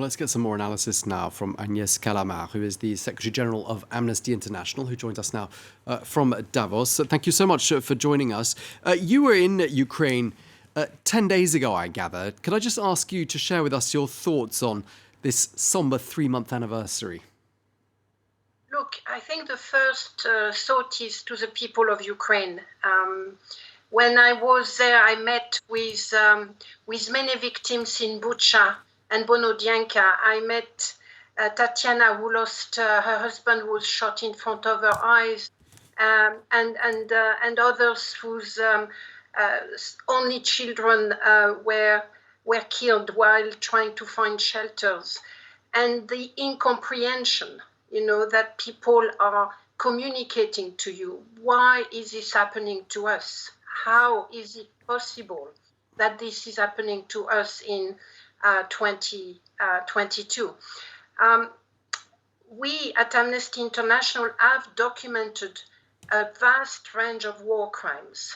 Well, let's get some more analysis now from Agnès Callamard, who is the Secretary General of Amnesty International, who joins us now from Davos. Thank you so much for joining us. You were in Ukraine 10 days ago, I gather. Could I just ask you to share with us your thoughts on this somber 3-month anniversary? Look, I think the first thought is to the people of Ukraine. When I was there, I met with many victims in Bucha and Bonodianka. I met Tatiana, who lost her husband, who was shot in front of her eyes, and others whose only children were killed while trying to find shelters. And the incomprehension, that people are communicating to you. Why is this happening to us? How is it possible that this is happening to us in 2022? We at Amnesty International have documented a vast range of war crimes.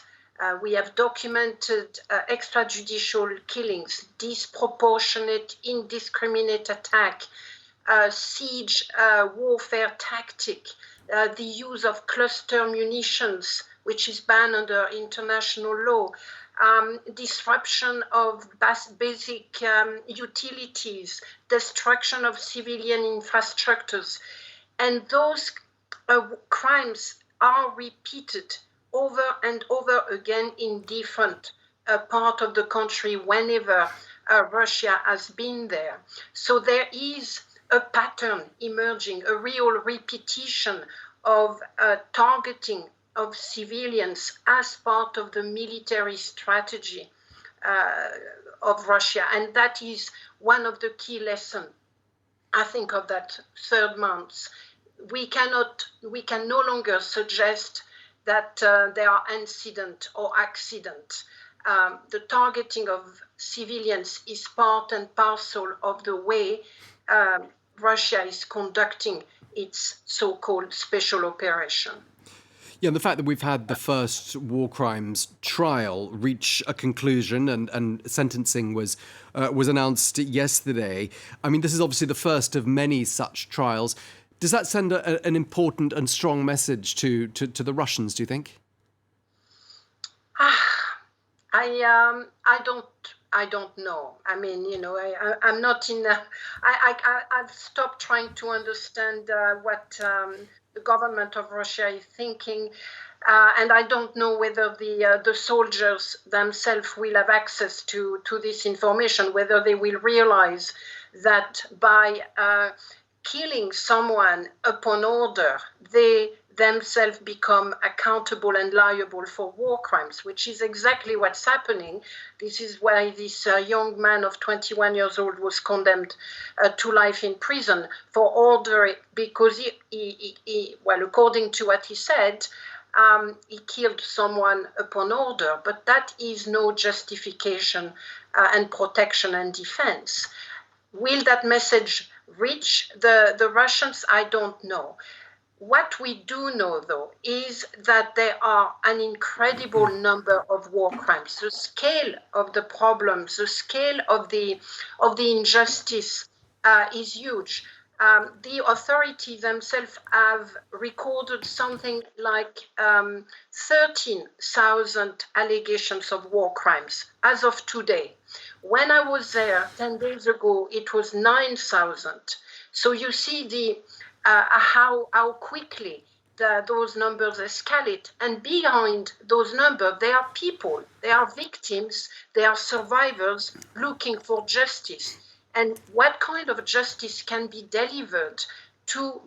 We have documented extrajudicial killings, disproportionate, indiscriminate attack, siege warfare tactic, the use of cluster munitions, which is banned under international law, disruption of basic utilities, destruction of civilian infrastructures. And those crimes are repeated over and over again in different parts of the country whenever Russia has been there. So there is a pattern emerging, a real repetition of targeting of civilians as part of the military strategy of Russia. And that is one of the key lessons, I think, of that third month. We can no longer suggest that there are incident or accident. The targeting of civilians is part and parcel of the way Russia is conducting its so-called special operation. Yeah, and the fact that we've had the first war crimes trial reach a conclusion and sentencing was announced yesterday. I mean, this is obviously the first of many such trials. Does that send an important and strong message to the Russians, do you think? I don't know. I mean, I'm not in. I've stopped trying to understand what the government of Russia is thinking, and I don't know whether the soldiers themselves will have access to this information. Whether they will realize that by killing someone upon order, they themselves become accountable and liable for war crimes, which is exactly what's happening. This is why this young man of 21 years old was condemned to life in prison for ordering, because he, according to what he said, he killed someone upon order, but that is no justification and protection and defense. Will that message reach the Russians? I don't know. What we do know, though, is that there are an incredible number of war crimes. The scale of the problems, the scale of the injustice is huge. The authorities themselves have recorded something like 13,000 allegations of war crimes as of today. When I was there 10 days ago, it was 9,000. So you see how quickly those numbers escalate. And behind those numbers, there are people, there are victims, there are survivors looking for justice. And what kind of justice can be delivered to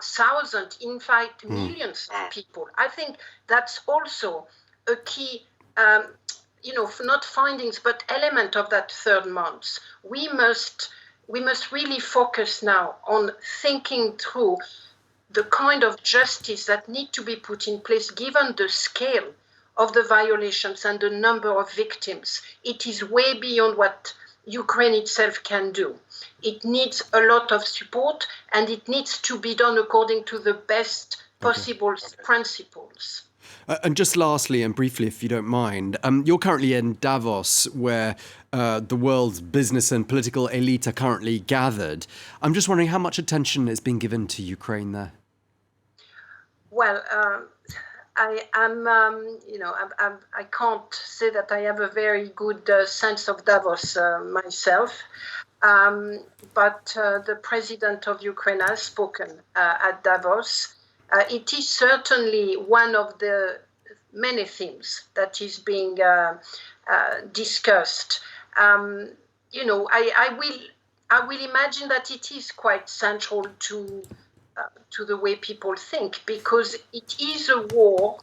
thousands, in fact, millions of people? I think that's also a key, not findings, but element of that third month. We must really focus now on thinking through the kind of justice that need to be put in place, given the scale of the violations and the number of victims. It is way beyond what Ukraine itself can do. It needs a lot of support, and it needs to be done according to the best possible principles. And just lastly and briefly, if you don't mind, you're currently in Davos, where the world's business and political elite are currently gathered. I'm just wondering how much attention is being given to Ukraine there. Well, I can't say that I have a very good sense of Davos myself, but the president of Ukraine has spoken at Davos. It is certainly one of the many themes that is being discussed. I will imagine that it is quite central to the way people think, because it is a war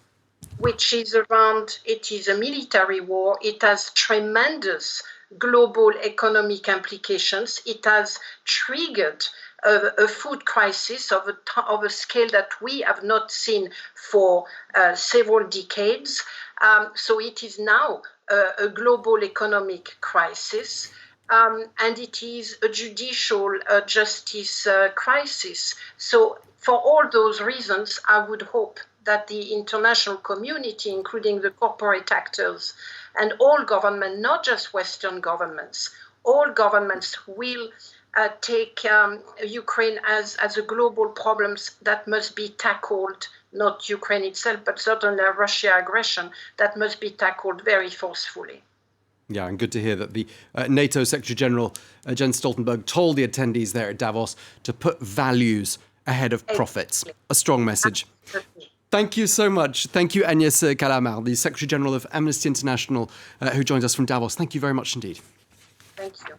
which is it is a military war. It has tremendous global economic implications. It has triggered a food crisis of a scale that we have not seen for several decades. So it is now a global economic crisis. And it is a judicial justice crisis. So for all those reasons, I would hope that the international community, including the corporate actors and all governments, not just Western governments, all governments will take Ukraine as a global problem that must be tackled, not Ukraine itself, but certainly Russia aggression that must be tackled very forcefully. Yeah, and good to hear that the NATO Secretary General, Jens Stoltenberg, told the attendees there at Davos to put values ahead of profits. A strong message. Absolutely. Thank you so much. Thank you, Agnès Callamard, the Secretary General of Amnesty International, who joins us from Davos. Thank you very much indeed. Thank you.